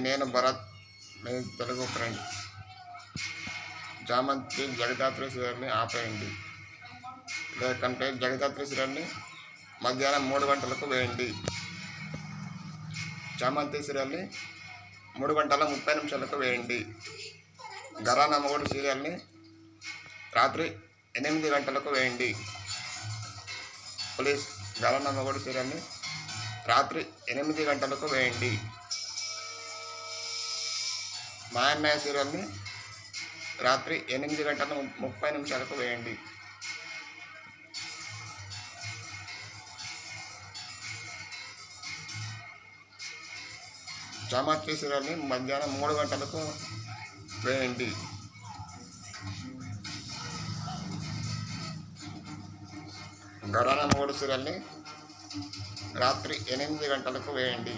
నేను భరత్, మీ తెలుగు ఫ్రెండ్. చామంతి జగదాత్రి సీరియల్ని ఆపేయండి, లేకంటే జగదాత్రి సీరియల్ని మధ్యాహ్నం 3 గంటలకు వేయండి. చామంతి సీరియల్ని 3 గంటల 30 నిమిషాలకు వేయండి. ఘరానా మొగుడు సీరియల్ని రాత్రి 8 గంటలకు వేయండి. ప్లీజ్, ఘరానా మొగుడు సీరియల్ని రాత్రి 8 గంటలకు వేయండి. మా అన్నయ్య సీరియల్ని రాత్రి 8 గంటల 30 నిమిషాలకు వేయండి. చామంతి సీరియల్ని మధ్యాహ్నం 3 గంటలకు వేయండి. ఘరానా మొగుడు సీరియల్ని రాత్రి 8 గంటలకు వేయండి.